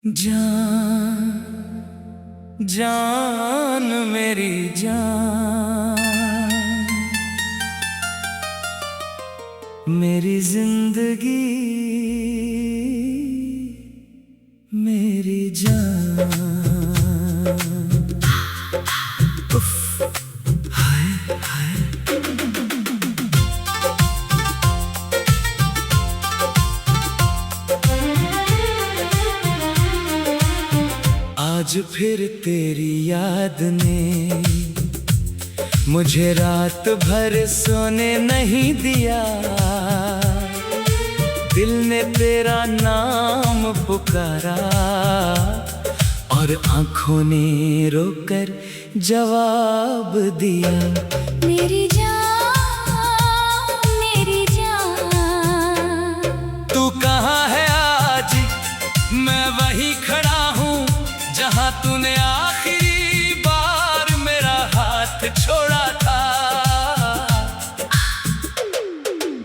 जान जान मेरी जान, मेरी जिंदगी मेरी जान। उफ, हाय हाय। आज फिर तेरी याद ने मुझे रात भर सोने नहीं दिया। दिल ने तेरा नाम पुकारा और आंखों ने रोकर जवाब दिया। मेरी जान, मेरी जान, तू कहाँ है आज? मैं वहीं खड़ा हूँ जहाँ तूने आखिरी बार मेरा हाथ छोड़ा था।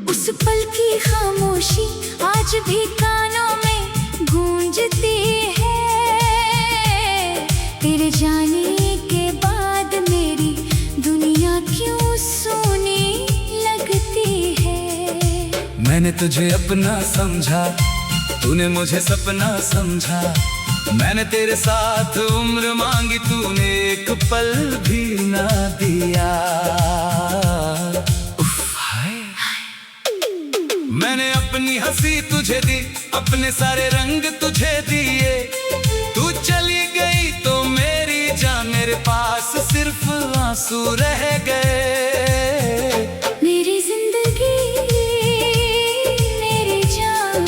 उस पल की खामोशी आज भी कानों में गूंजती है। तेरे जाने के बाद मेरी दुनिया क्यों सोनी लगती है। मैंने तुझे अपना समझा, तूने मुझे सपना समझा। मैंने तेरे साथ उम्र मांगी, तूने एक पल भी ना दिया। उफ, हाय। मैंने अपनी हंसी तुझे दी, अपने सारे रंग तुझे दिए। तू चली गई तो मेरी जान, मेरे पास सिर्फ आंसू रह गए। मेरी जिंदगी मेरी जान,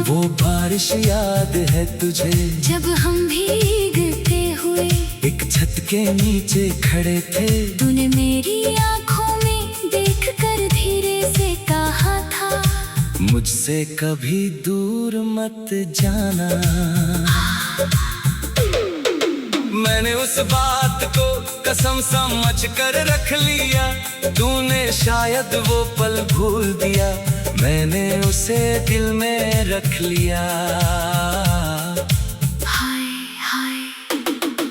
वो बारिश याद है तुझे जब हम भीगते हुए एक छत के नीचे खड़े थे। तूने मेरी आंखों में देखकर धीरे से कहा था, मुझसे कभी दूर मत जाना। मैंने उस बात को कसम समझ कर रख लिया। तूने शायद वो पल भूल दिया, मैंने उसे दिल में रख लिया। हाय हाय।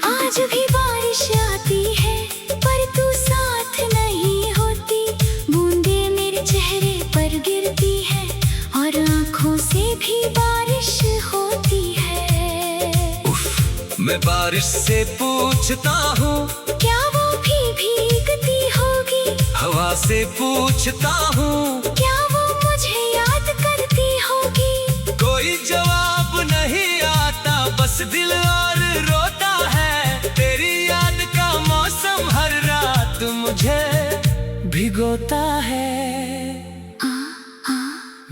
आज भी बारिश आती है पर तू साथ नहीं होती। बूंदे मेरे चेहरे पर गिरती है और आंखों से भी बारिश होती है। उफ, मैं बारिश से पूछता हूँ, क्या वो भी भीगती होगी? हवा से पूछता हूँ, क्या वो मुझे याद करती होगी? कोई जवाब नहीं आता, बस दिल और रोता है। तेरी याद का मौसम हर रात मुझे भिगोता है।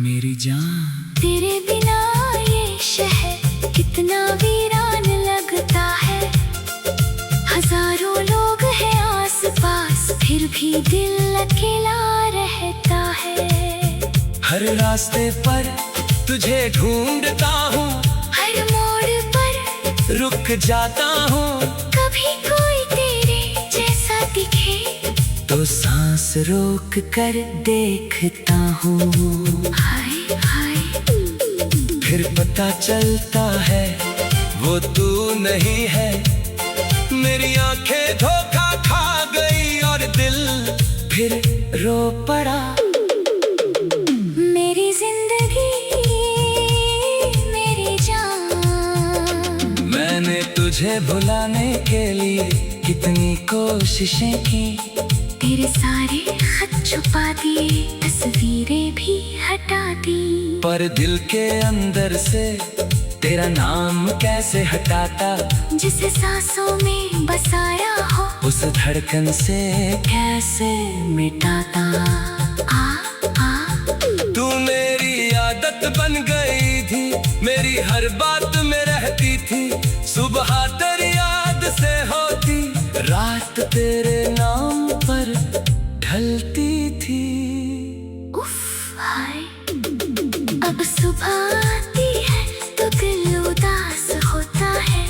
मेरी जान, तेरे बिना ये शहर कितना वीरान लगता है। हजारों लोग हैं आसपास, फिर भी दिल अकेला रहता है। हर रास्ते पर तुझे ढूंढता हूँ, हर मोड़ पर रुक जाता हूँ। कभी कोई तेरे जैसा दिखे तो सांस रोक कर देखता हूँ। हाय हाय। फिर पता चलता है वो तू नहीं है। मेरी आंखें धोखा खा गई और दिल फिर रो पड़ा। मेरी जिंदगी मेरी जान, मैंने तुझे भुलाने के लिए कितनी कोशिशें की। तेरे सारे खत छुपा दिए, तस्वीरें भी हटा दी। पर दिल के अंदर से तेरा नाम कैसे हटाता? जिसे सांसों में बसाया हो, उस धड़कन से कैसे मिटाता? तू मेरी आदत बन गई थी, मेरी हर बात में रहती थी। सुबह तेरी याद से होती, रात तेरे नाम पर ढलती थी। उफ, हाय। अब सुबह आती है तो दिल उदास होता है।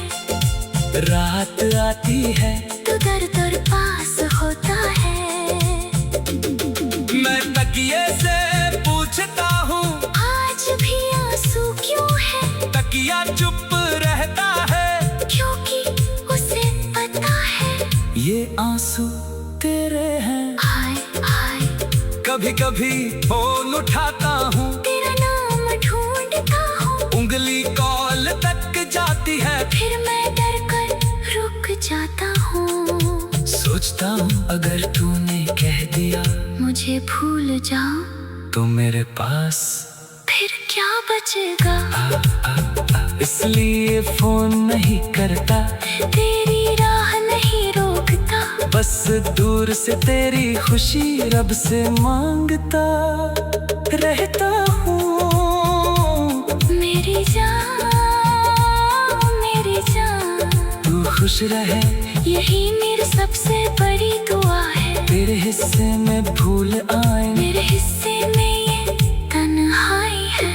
रात आती है तो दर्द और पास होता है। मैं तकिए से पूछता हूँ, आज भी आंसू क्यों है? तकिया चुप रहता है, क्योंकि उसे पता है ये आंसू तेरे हैं। हाय हाय कभी कभी फोन उठाता हूँ, तेरा नाम ढूंढता हूँ, उंगली कॉल तक जाती है, फिर मैं डर कर रुक जाता हूँ। सोचता हूँ अगर तूने कह दिया मुझे भूल जाओ तो मेरे पास फिर क्या बचेगा। इसलिए फोन नहीं करता, तेरी राह नहीं रोकता, बस दूर से तेरी खुशी रब से मांगता रहता हूँ। मेरी जान मेरी जान, तू खुश रहे यही मेरी सबसे बड़ी दुआ है। तेरे हिस्से में भूल आए, मेरे हिस्से में ये तन्हाई है।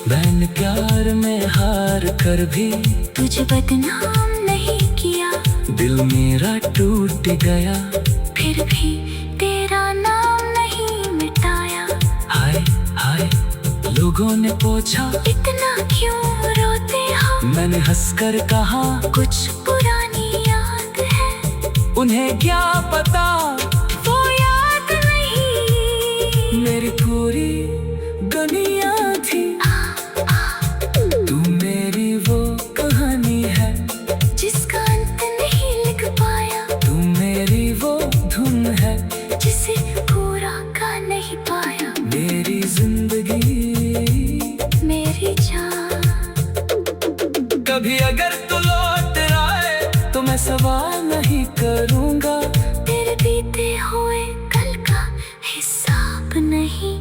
मैंने प्यार में हार कर भी तुझे बदनाम नहीं किया, दिल मेरा टूट गया, फिर भी तेरा नाम नहीं मिटाया। हाय हाय लोगों ने पूछा इतना क्यों रोते हो, मैंने हंसकर कहा कुछ पुरानी याद है। उन्हें क्या पता वो याद नहीं मेरी पूरी दुनिया थी। तू मेरी वो कहानी है जिसका अंत नहीं लिख पाया, तू मेरी वो धुन है जिसे पूरा गा नहीं पाया। मेरी जिंदगी मेरी जान, कभी अगर तू लौट आए तो मैं सवाल नहीं करूँगा, तेरे बीते हुए कल का हिसाब नहीं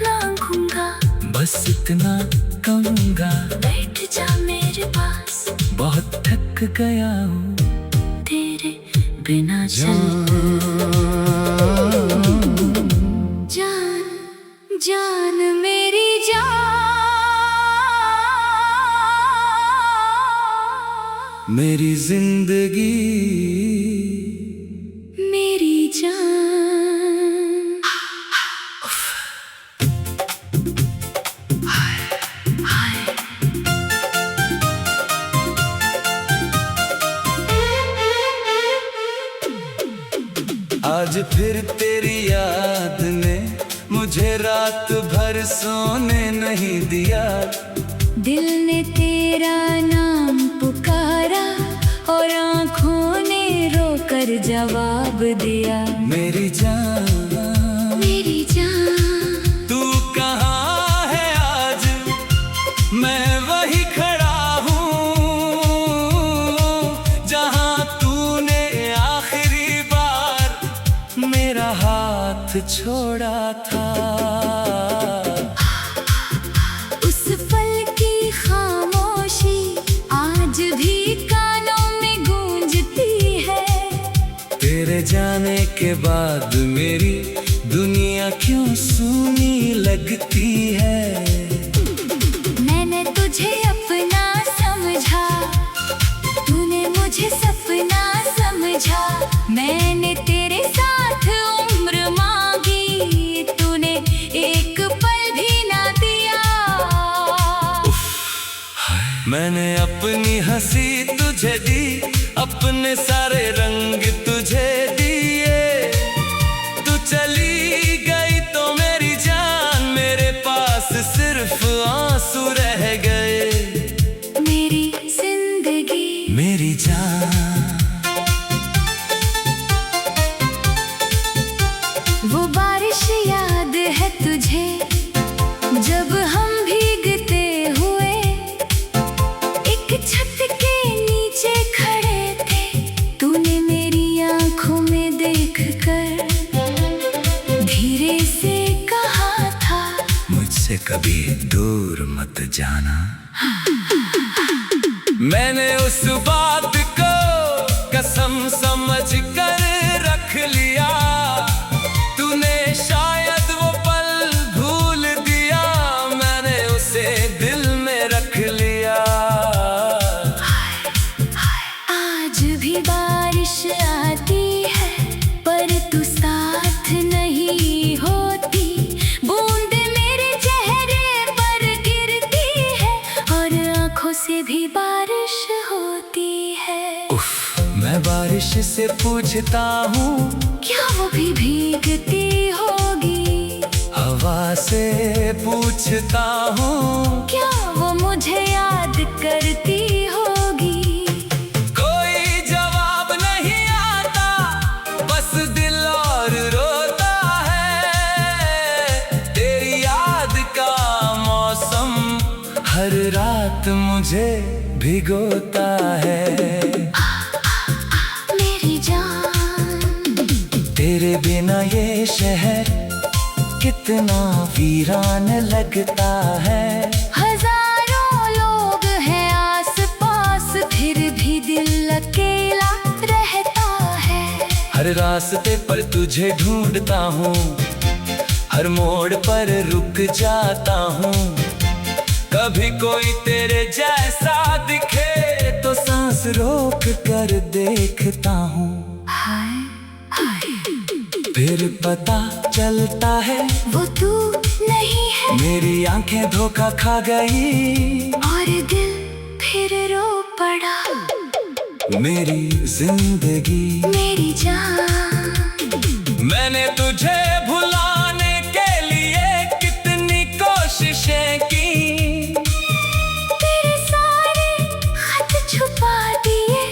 मांगूंगा। बस इतना कहूँगा बैठ जा मेरे पास, बहुत थक गया हूँ तेरे बिना चलते। जान जान मेरी जान, मेरी जिंदगी मेरी जान। आज फिर तेरी याद ने मुझे रात भर सोने नहीं दिया, दिल ने तेरा नाम पुकारा और आँखों ने रोकर जवाब दिया। मेरी जान मेरी जान, तू कहाँ है आज, मैं वही खड़ा हूँ जहाँ तूने आखिरी बार मेरा हाथ छोड़ा था। उस पल की खामोशी आज भी कानों में गूंजती है। तेरे जाने के बाद मेरी दुनिया क्यों सूनी लगती है। मैंने तुझे अपना समझा, तूने मुझे सपना समझा। मैंने तेरे साथ उम्र मांगी, तूने एक पल भी ना दिया। मैंने अपनी हंसी तुझे दी, अपने सारे रंग तुझे दिए, तू चली गई तो मेरी जान मेरे पास सिर्फ आंसू रह गए। मेरी जिंदगी मेरी जान, वो बारिश याद है तुझे, जब हम भीगते हुए एक छत के नीचे खड़े थे। तूने मेरी आंखों में देखकर धीरे से कहा था, मुझसे कभी दूर मत जाना। मैंने उस बात को कसम समझ कर रख लिया, तूने शायद वो पल भूल दिया, मैंने उसे दिल में रख लिया। आज भी बारिश आती है पर तू साथ नहीं होती। बूंद मेरे चेहरे पर गिरती है से भी बारिश होती है। उफ, मैं बारिश से पूछता हूँ क्या वो भी भीगती होगी? हवा से पूछता हूँ क्या वो मुझे याद करती होगी? कोई जवाब नहीं आता, बस दिल और रोता है। तेरी याद का मौसम हर रात मुझे भिगोता है। मेरी जान, तेरे बिना ये शहर कितना वीरान लगता है। हजारों लोग हैं आस-पास, फिर भी दिल अकेला रहता है। हर रास्ते पर तुझे ढूंढता हूँ, हर मोड़ पर रुक जाता हूँ। कभी कोई तेरे जैसा दिखे तो सांस रोक कर देखता हूँ। हाय हाय, फिर पता चलता है वो तू नहीं है। मेरी आंखें धोखा खा गई और दिल फिर रो पड़ा। मेरी जिंदगी, मेरी जान, मैंने तुझे भुलाने के लिए कितनी कोशिशें की। तेरे सारे खत छुपा दिए,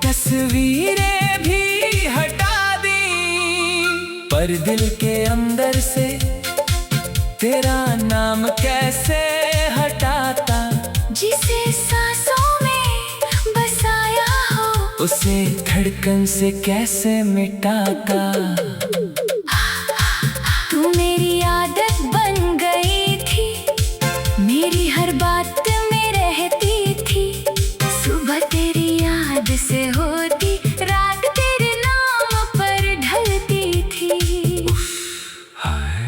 तस्वीरें भी हटा दी, पर दिल के अंदर से तेरा नाम कैसे हटाता। जिसे सांसों में बसाया हो, उसे धड़कन से कैसे मिटाता। तू मेरी आदत बन गई थी, मेरी हर बात में रहती थी। सुबह तेरी याद से होती, रात तेरे नाम पर ढलती थी।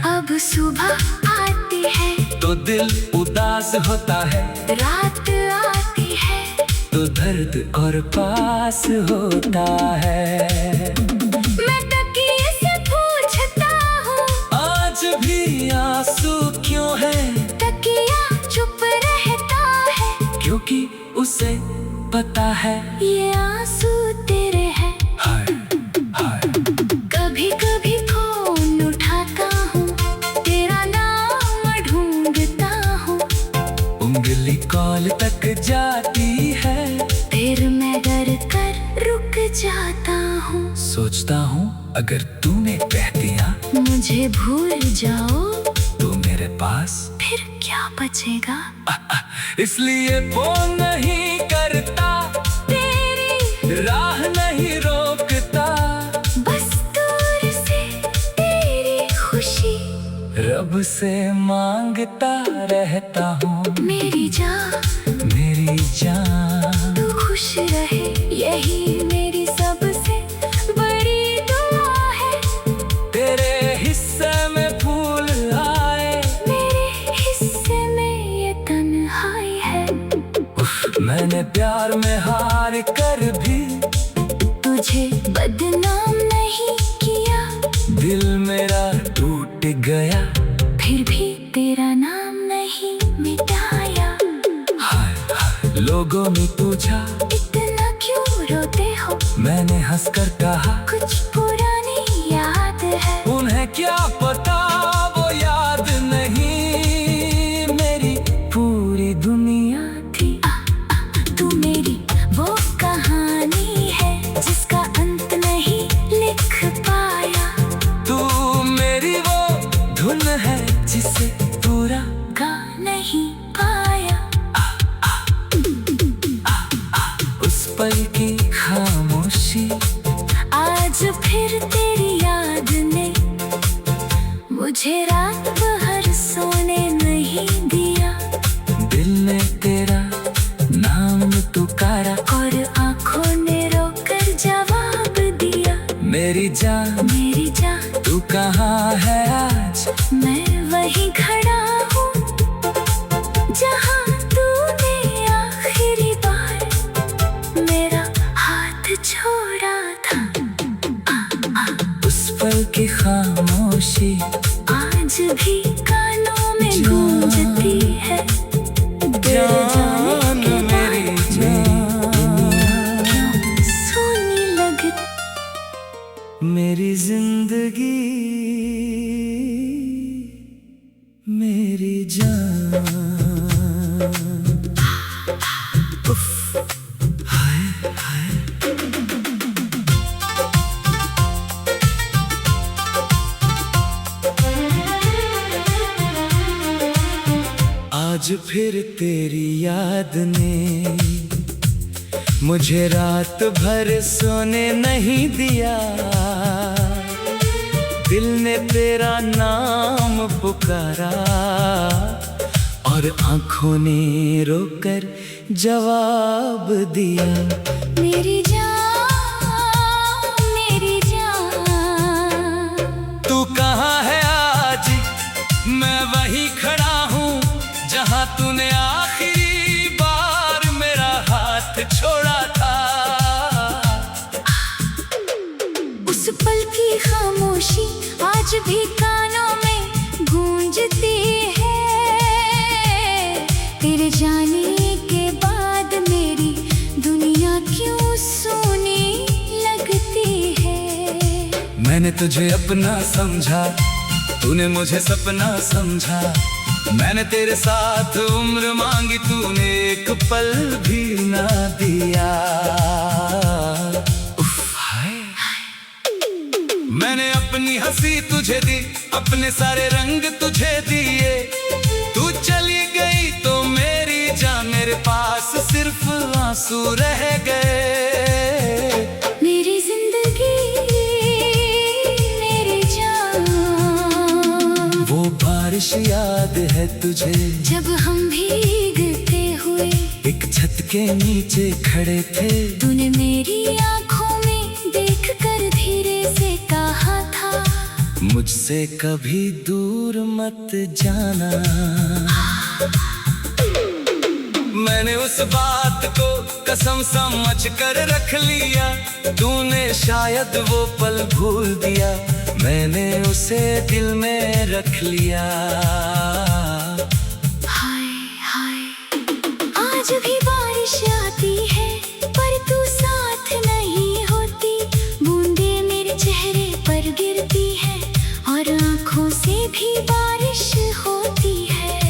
अब सुबह आती है तो दिल उदास होता है, रात आती है तो दर्द और पास होता है। मैं तकिए से पूछता हूँ, आज भी आंसू क्यों है? तकिया चुप रहता है, क्योंकि उसे पता है ये आंसू तेरे हैं। हाय हाय। कभी कभी फोन उठाता हूँ, तेरा नाम ढूंढता हूँ। उंगली कॉल तक जाती है, फिर मैं डर कर रुक जाता हूँ। सोचता हूँ अगर तूने कह दिया मुझे भूल जाओ, तो मेरे पास फिर क्या बचेगा? इसलिए फोन नहीं करता, तेरी राह नहीं रोकता। बस दूर से तेरी खुशी रब से मांगता रहता हूँ। मेरी जान, मेरी जान, तू खुश रहे, यही मेरी सबसे बड़ी दुआ है। तेरे हिस्से में फूल आए, मेरे हिस्से में ये तन्हाई है। मैंने प्यार में हार कर भी तुझे बदनाम नहीं किया, दिल मेरा टूट गया। फिर भी तेरा नाम नहीं मिटाया। हाय हाय। लोगों ने पूछा इतना क्यों रोते हो? मैंने हंसकर कहा कुछ पुरानी याद है। उन्हें क्या पता वो याद नहीं, मेरी पूरी दुनिया थी। तू मेरी वो कहानी है, जिसका अंत नहीं लिख पाया। तू मेरी वो धुन है, जिसे पूरा गा नहीं पाया। उस पल की खामोशी, आज फिर तेरी याद ने मुझे रात भर सोने नहीं दिया। दिल ने तेरा नाम पुकारा और आंखों ने रोकर जवाब दिया। मेरी जान, मेरी जान, तू कहाँ है आज? मैं वहीं खड़ा हूँ, जहाँ तूने आखिरी बार मेरा हाथ छोड़ा था। उस पल की खामोशी आज भी कानों में गूंजती है। तेरे जाने जान के मेरी फिर तेरी याद ने मुझे रात भर सोने नहीं दिया। दिल ने तेरा नाम पुकारा और आंखों ने रोकर जवाब दिया। मेरी जान, मेरी जान, तू कहाँ है आज? मैं वहीं खड़ा हूँ जहाँ तूने आखिरी बार मेरा हाथ छोड़ा था। उस पल की खामोशी आज भी कानों में गूंजती है। तेरे जाने के बाद मेरी दुनिया क्यों सोनी लगती है। मैंने तुझे अपना समझा, तूने मुझे सपना समझा। मैंने तेरे साथ उम्र मांगी, तूने एक पल भी ना दिया। उफ, हाय। मैंने अपनी हंसी तुझे दी, अपने सारे रंग तुझे दिए। तू चली गई तो मेरी जान, मेरे पास सिर्फ आंसू रह गए। मेरी जिंदगी, मेरी जान, वो बारिश याद है तुझे जब हम भीगते हुए एक छत के नीचे खड़े थे। तूने मेरी आंखों में देखकर धीरे से कहा था, मुझसे कभी दूर मत जाना। मैंने उस बात को कसम समझ कर रख लिया। तूने शायद वो पल भूल दिया, मैंने उसे दिल में रख लिया। हाय हाय, आज भी बारिश आती है पर तू साथ नहीं होती। बूंदे मेरे चेहरे पर गिरती है और आंखों से भी बारिश होती है।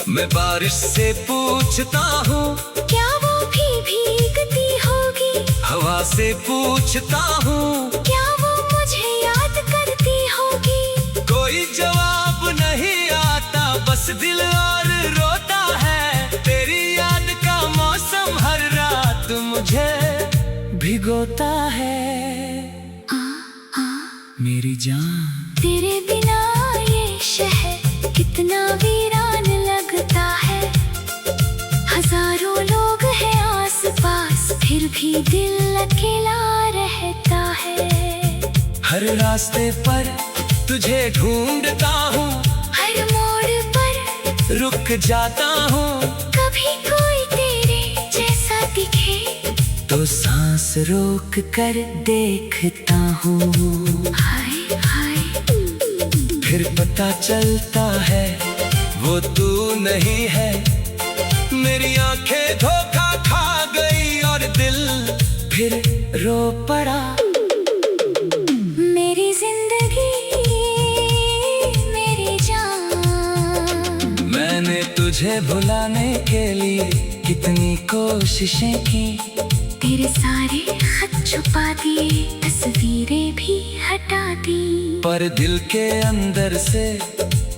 मैं बारिश से पूछता हूँ, क्या वो भी भीगती होगी? हवा से पूछता हूँ, क्या वो मुझे याद करती होगी? कोई जवाब नहीं आता, बस दिल और रोता है। तेरी याद का मौसम हर रात मुझे भिगोता है। मेरी जान, तेरे बिना ये शहर कितना वीरान लगता है। हजारों लोग हैं आसपास, फिर भी दिल अकेला रहता है। हर रास्ते पर तुझे ढूंढता हूँ, हर मोड़ पर रुक जाता हूँ। कभी कोई तेरे जैसा दिखे तो सांस रोक कर देखता हूँ। हाय हाय, फिर पता चलता है वो तू नहीं है। मेरी आंखें धोखा खा गई और दिल फिर रो पड़ा। मेरी जिंदगी, मेरी जान, मैंने तुझे भुलाने के लिए कितनी कोशिशें की। तेरे सारे खत छुपा दिए, तस्वीरें भी हटा दी। पर दिल के अंदर से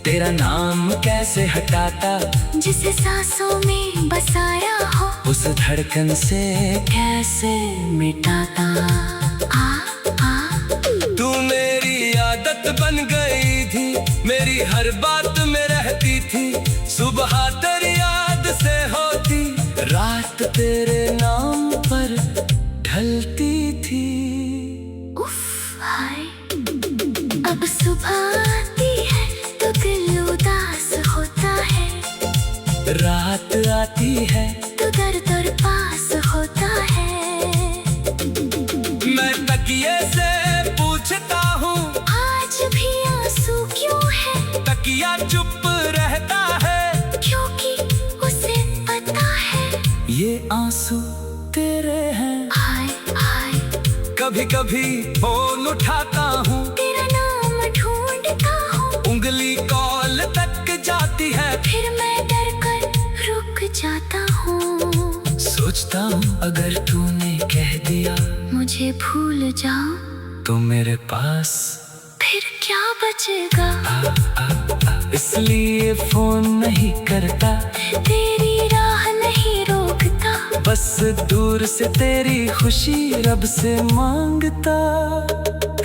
तेरा नाम कैसे हटाता? जिसे सांसों में बसाया हो, उस धड़कन से कैसे मिटाता? तू मेरी आदत बन गई थी, मेरी हर बात में रहती थी। सुबह तेरी याद से होती, रात तेरे नाम पर ढलती थी। उफ हाय, अब सुबह आती है तो दिल उदास होता है। रात आती है तो दर्द और पास होता है। मैं तकिए से पूछता हूँ, आज भी आंसू क्यों है? तकिया चुप रहता है, क्योंकि उसे पता है ये आंसू तेरे हैं। हाय हाय, कभी कभी फोन उठाता हूँ, तेरा नाम ढूंढता हूँ। उंगली कॉल तक जाती है, फिर मैं डर कर रुक जाता हूँ। सोचता हूँ अगर तूने कह दिया मुझे भूल जाओ तो मेरे पास फिर क्या बचेगा? आ, आ, आ, इसलिए फोन नहीं करता, तेरी राह नहीं रोकता, बस दूर से तेरी खुशी रब से मांगता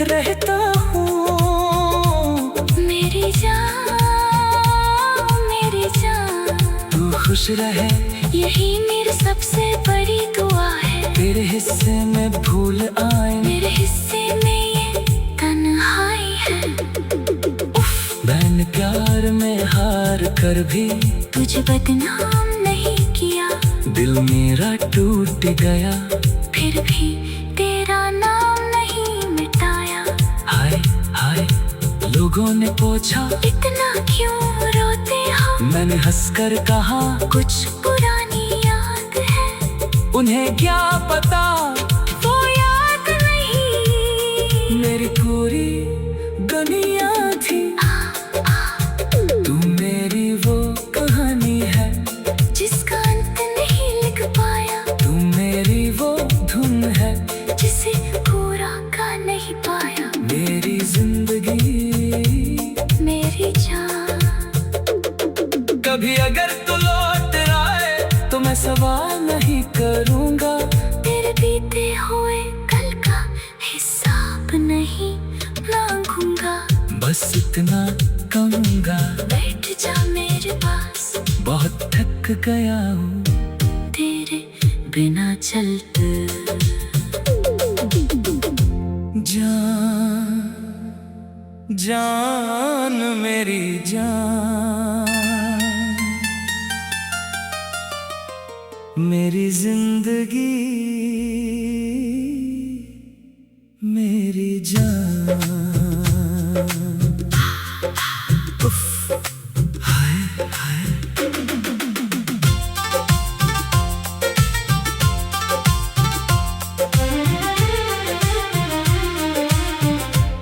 रहता हूँ। मेरी जान, मेरी जान, तू खुश रहे यही मेरी सबसे बड़ी दुआ है। तेरे हिस्से में भूल आए, मेरे हिस्से में ये तन्हाई है। मैंने प्यार में हार कर भी तुझे बदनाम नहीं किया, दिल मेरा टूट गया, फिर भी तेरा नाम नहीं मिटाया। हाय हाय लोगों ने पूछा इतना क्यों रोते हो, मैंने हंसकर कहा कुछ पुरानी याद है। उन्हें क्या पता वो याद नहीं मेरी पूरी दुनिया थी। तू मेरी वो कहानी है जिसका अंत नहीं लिख पाया, तू मेरी वो धुन है जिसे पूरा गा नहीं पाया। मेरी जिंदगी, मेरी जान, कभी अगर तू लौट आए तो मैं सवाल नहीं करूँगा, तेरे बीते हुए कल का हिसाब नहीं मांगूंगा। बस इतना कहूँगा बैठ जा मेरे पास, बहुत थक गया हूँ तेरे बिना चलते। जान जान मेरी जान, मेरी जिंदगी, मेरी जान। उफ, हाय हाय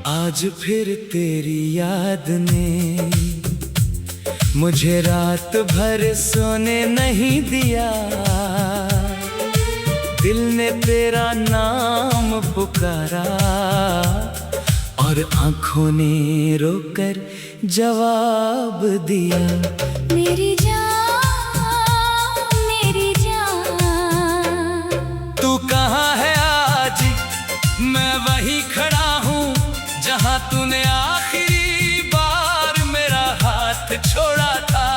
आज फिर तेरी याद ने मुझे रात भर सोने नहीं दिया, दिल ने तेरा नाम पुकारा और आंखों ने रोकर जवाब दिया। मेरी जान, मेरी जान, तू कहाँ है आज, मैं वहीं खड़ा हूँ जहाँ तूने आखिरी बार मेरा हाथ छोड़ा था।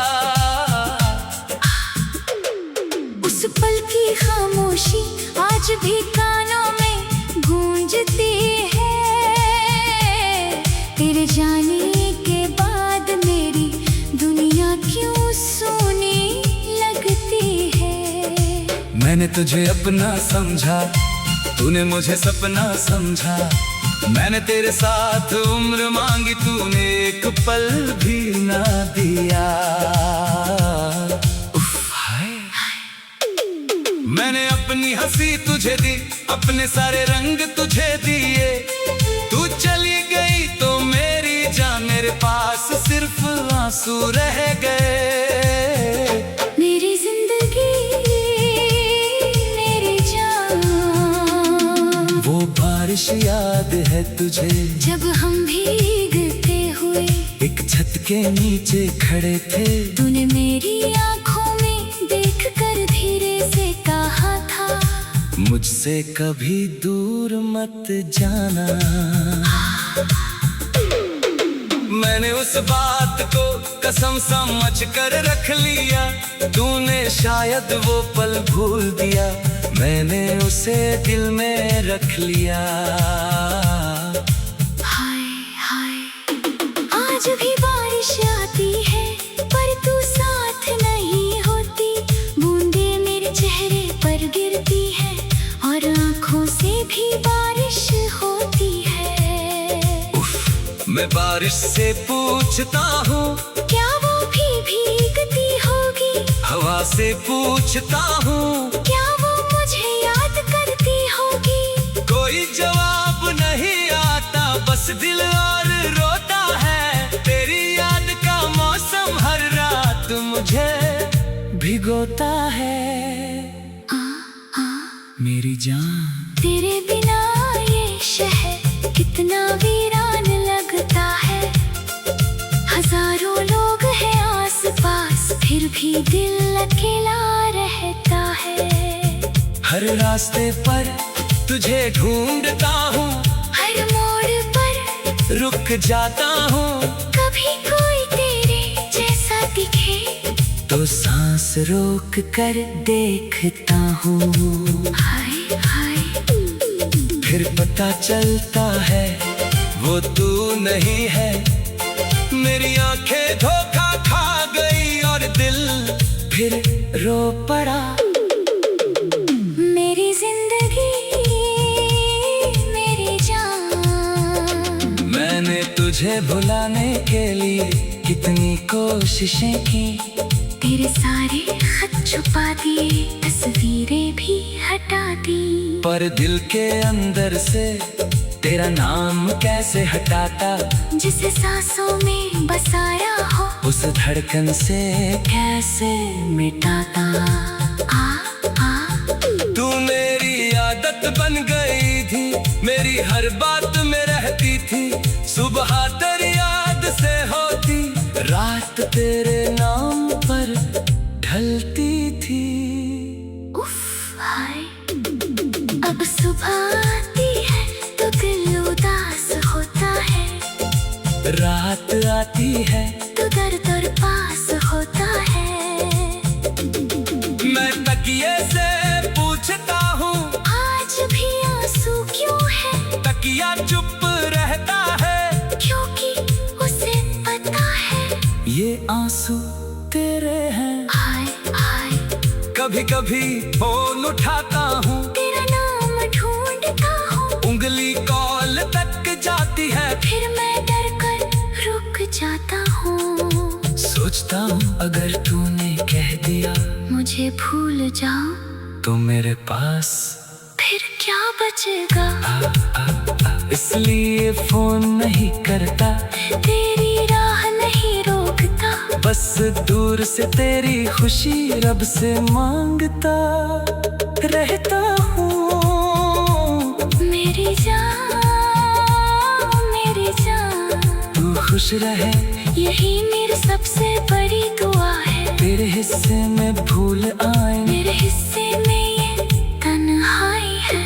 उस पल की खामोशी आज भी कानों में गूंजती है। तेरे जाने के बाद मेरी दुनिया क्यों सोनी लगती है। मैंने तुझे अपना समझा, तूने मुझे सपना समझा, मैंने तेरे साथ उम्र मांगी, तूने एक पल भी ना दिया। उफ, हाय। मैंने अपनी हंसी तुझे दी, अपने सारे रंग तुझे दिए, तू चली गई तो मेरी जान मेरे पास सिर्फ आंसू रह गए। मेरी जिंदगी, मेरी जान, वो बारिश याद है तुझे जब हम भीगते हुए एक छत के नीचे खड़े थे, तूने मेरी आंखों में देखकर धीरे से कहा था, मुझसे कभी दूर मत जाना। मैंने उस बात को कसम समझ कर रख लिया, तूने शायद वो पल भूल दिया, मैंने उसे दिल में रख लिया। हाय हाय आज भी बारिश आती है पर तू साथ नहीं होती, बूंदे मेरे चेहरे पर गिरती है और आंखों से भी बारिश होती है। मैं बारिश से पूछता हूँ क्या वो भी भीगती होगी, हवा से पूछता हूँ क्या वो मुझे याद करती होगी। कोई जवाब नहीं आता, बस दिल और रोता है, तेरी याद का मौसम हर रात मुझे भिगोता है। मेरी जान, तेरे बिना ये शहर कितना वीरान लगता है, हजारों लोग फिर भी दिल अकेला रहता है। हर रास्ते पर तुझे ढूंढता हूँ, हर मोड़ पर रुक जाता हूँ। कभी कोई तेरे जैसा दिखे तो सांस रोक कर देखता हूँ। हाय हाय फिर पता चलता है वो तू नहीं है। मेरी आंखें धोखा खा गई और दिल फिर रो पड़ा। मेरी जिंदगी मेरी जान, मैंने तुझे भुलाने के लिए कितनी कोशिशें की। तेरे सारे खत छुपा दिए, तस्वीरें भी हटा दी। पर दिल के अंदर से तेरा नाम कैसे हटाता। जिसे सांसों में बसाया हो, उस धड़कन से कैसे मिटाता। तू मेरी आदत बन गई थी, मेरी हर बात में रहती थी। सुबह तेरी याद से होती, रात तेरे नाम पर ढलती थी। उफ हाय अब सुबह आती है तो दिल उदास होता है। रात आती है तो दर दर पास होता है। मैं तकिए से पूछता हूँ, आज भी आंसू क्यों है? तकिया चुप रहता है, क्योंकि उसे पता है ये आंसू तेरे हैं। हाय हाय कभी कभी फोन उठाता हूँ, तेरा नाम ढूंढता हूँ। उंगली कॉल तक जाती है। फिर मैं डर कर रुक जाता हूँ। सोचता हूँ अगर तूने कह दिया मुझे भूल जाओ तो मेरे पास फिर क्या बचेगा? इसलिए फोन नहीं करता, तेरी राह नहीं रोकता। बस दूर से तेरी खुशी रब से मांगता रहता हूँ। मेरी जान मेरी जान, तू खुश रहे यही मेरी सबसे बड़ी दुआ है। तेरे हिस्से में भूल आए, मेरे हिस्से में ये तन्हाई है।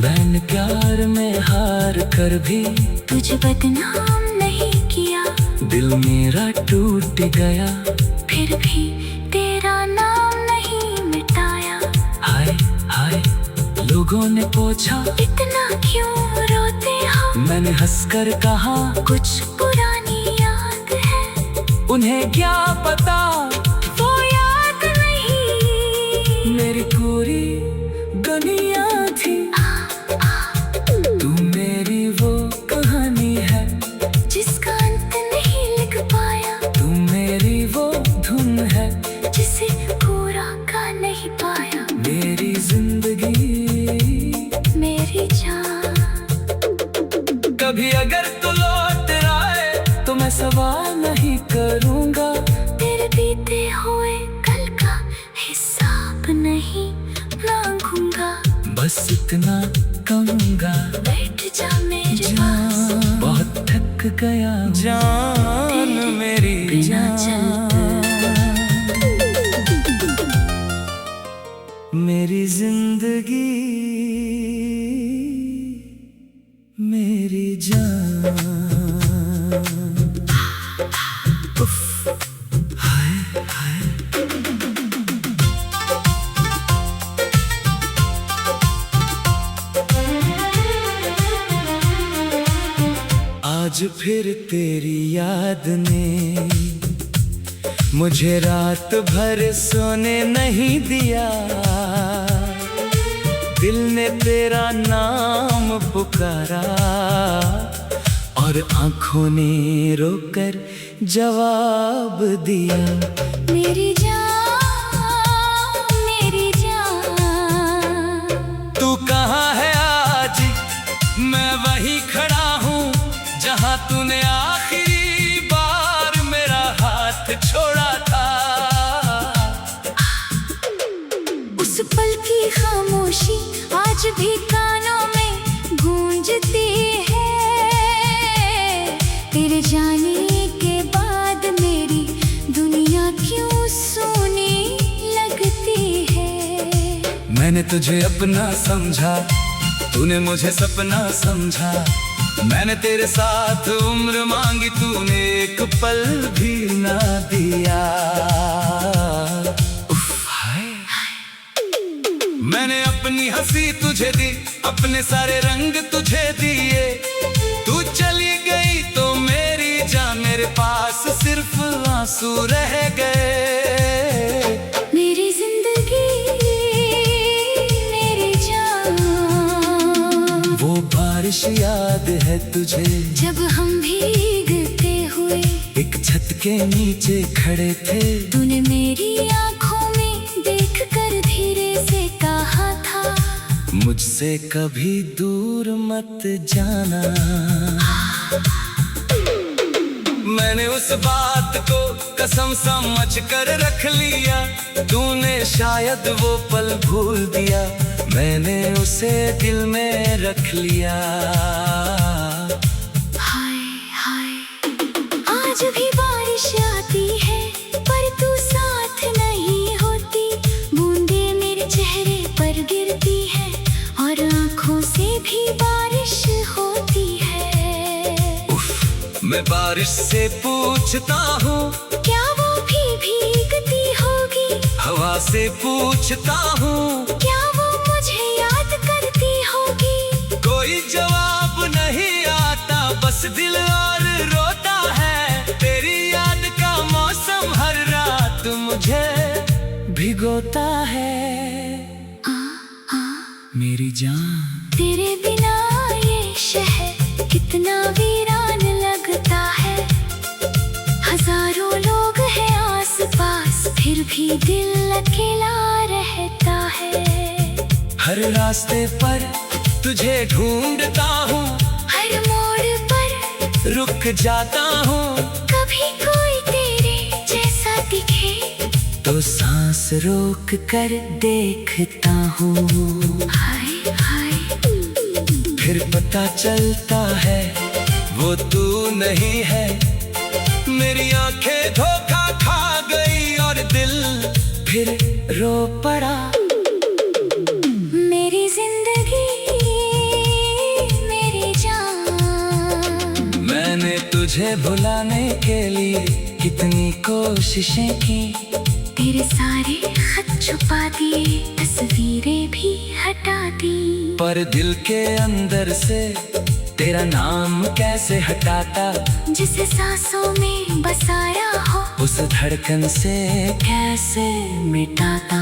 मैंने प्यार में हार कर भी तुझे बदनाम नहीं किया, दिल मेरा टूट गया। फिर भी तेरा नाम नहीं मिटाया। हाय हाय लोगों ने पूछा इतना क्यों रोते हो? मैंने हंसकर कहा कुछ पुरानी याद है। उन्हें क्या पता वो याद नहीं मेरी पूरी दुनिया थी। तू मेरी वो कहानी है जिसका अंत नहीं लिख पाया। तू मेरी वो धुन है जिसे पूरा गा नहीं पाया। मेरी जिंदगी मेरी जान, कभी अगर तू लौट आए तो मैं सवाल नहीं करूँगा। तेरे बीते हुए कल का हिसाब नहीं मांगूंगा। बस इतना कहूँगा, बैठ जा मेरे पास, जान बहुत थक गया जान तेरे मेरी बिना चलते। मेरी जिंदगी मेरी जान। उफ, हाय हाय आज फिर तेरी याद ने मुझे रात भर सोने नहीं दिया। दिल ने तेरा नाम पुकारा और आंखों ने रोकर जवाब दिया। मेरी जान मेरी जान, तू कहाँ है आज? मैं वहीं खड़ा हूँ जहाँ तूने आखिरी बार मेरा हाथ छोड़ा था। उस पल की खामोशी आज भी कानों में गूंजती है। तेरे जाने के बाद मेरी दुनिया मैंने तुझे अपना समझा, तूने मुझे सपना समझा। मैंने तेरे साथ उम्र मांगी, तूने एक पल भी ना दिया। उफ, हाय। मैंने अपनी हंसी तुझे दी, अपने सारे रंग तुझे दिए। तू चली गई तो मेरी जान, मेरे पास सिर्फ आंसू रह गए। मेरी जिंदगी मेरी जान, वो बारिश याद है तुझे, जब हम भीगते हुए एक छत के नीचे खड़े थे। तूने मेरी आंखों में देखकर धीरे से कहा था, मुझसे कभी दूर मत जाना। मैंने उस बात को कसम समझ कर रख लिया, तूने शायद वो पल भूल दिया, मैंने उसे दिल में रख लिया। हाय हाय, आज भी बारिश आती है पर तू साथ नहीं होती। बूंदे मेरे चेहरे पर गिरती है और आंखों से भी बारिश होती है। मैं बारिश से पूछता हूँ, क्या वो भी भीगती होगी? हवा से पूछता हूँ, क्या वो मुझे याद करती होगी? कोई जवाब नहीं आता, बस दिल और रोता है। तेरी याद का मौसम हर रात मुझे भिगोता है। मेरी जान, तेरे बिना ये शहर कितना वीरान लगता है। हजारों लोग हैं आसपास, फिर भी दिल अकेला रहता है। हर रास्ते पर तुझे ढूंढता हूँ, हर मोड़ पर रुक जाता हूँ। कभी कोई तेरे जैसा दिखे तो सांस रोक कर देखता हूँ। हाय हाय, फिर पता चलता है वो तू नहीं है। मेरी आंखें धोखा खा गई और दिल फिर रो पड़ा। मेरी जिंदगी मेरी जान, मैंने तुझे भुलाने के लिए कितनी कोशिशें की। तेरे सारे खत छुपा दिए, तस्वीरें भी हटा दी। पर दिल के अंदर से तेरा नाम कैसे हटाता, जिसे सांसों में बसाया हो उस धड़कन से कैसे मिटाता।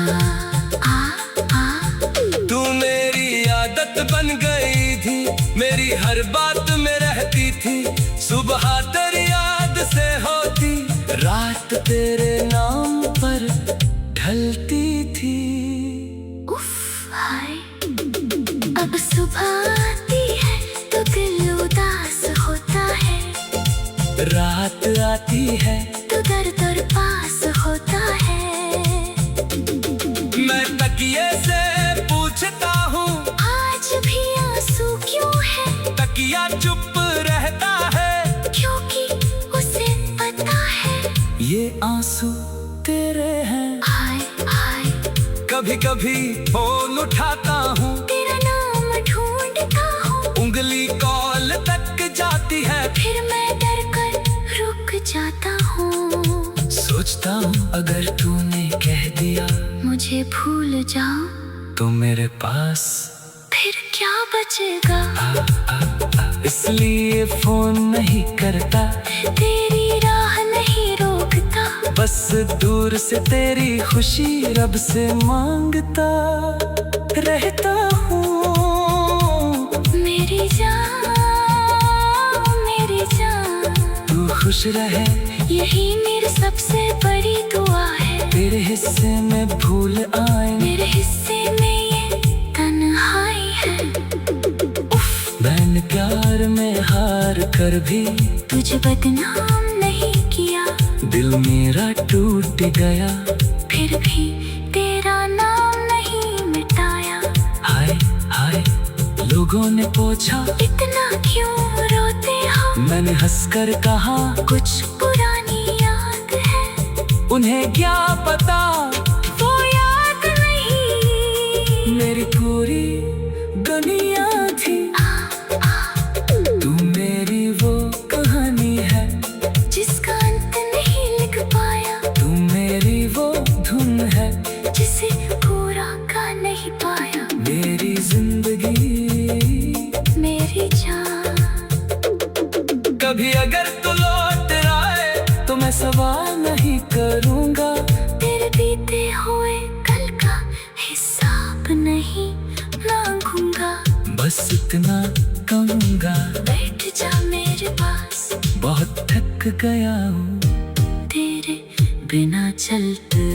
तू मेरी आदत बन गई थी, मेरी हर बात में रहती थी। सुबह तेरी याद से होती, रात तेरे नाम पर ढलती थी। उफ हाय, अब सुबह आती है तो दिल उदास होता है। रात आती है तो दर्द और पास होता है। मैं तकिए से पूछता हूँ, आज भी आंसू क्यों है? तकिया चुप रहता है, क्योंकि उसे पता है ये आंसू तेरे हैं। हाय हाय, कभी कभी फोन उठाता हूँ, तेरा नाम ढूंढता हूँ। उंगली कॉल तक जाती है, फिर मैं डर कर रुक जाता हूँ। सोचता हूँ अगर तूने कह दिया मुझे भूल जाओ तो मेरे पास फिर क्या बचेगा? इसलिए फोन नहीं करता, तेरी राह नहीं रोकता, बस दूर से तेरी खुशी रब से मांगता रहता हूँ। मेरी जान मेरी जान, तू खुश रहे यही मेरी सबसे बड़ी दुआ है। तेरे हिस्से में भूल आए, मेरे हिस्से में ये तन्हाई है। मैंने प्यार में हार कर भी तुझे बदनाम नहीं किया, दिल मेरा टूट गया, फिर भी तेरा नाम नहीं मिटाया। हाय हाय, लोगों ने पूछा इतना क्यों रोते हो? मैंने हंसकर कहा कुछ पुरानी याद है, उन्हें क्या पता वो याद नहीं पूरी दुनिया थी। तू मेरी वो कहानी है जिसका अंत नहीं लिख पाया, तू मेरी वो धुन है जिसे पूरा गा नहीं पाया। मेरी जिंदगी, मेरी जान, कभी अगर तू लौट आए तो मैं सवाल नहीं करूँगा। तेरे बीते हुए कल का हिसाब नहीं मांगूंगा। बस इतना कहूँगा, बैठ जा मेरे पास, बहुत थक गया हूँ तेरे बिना चलते।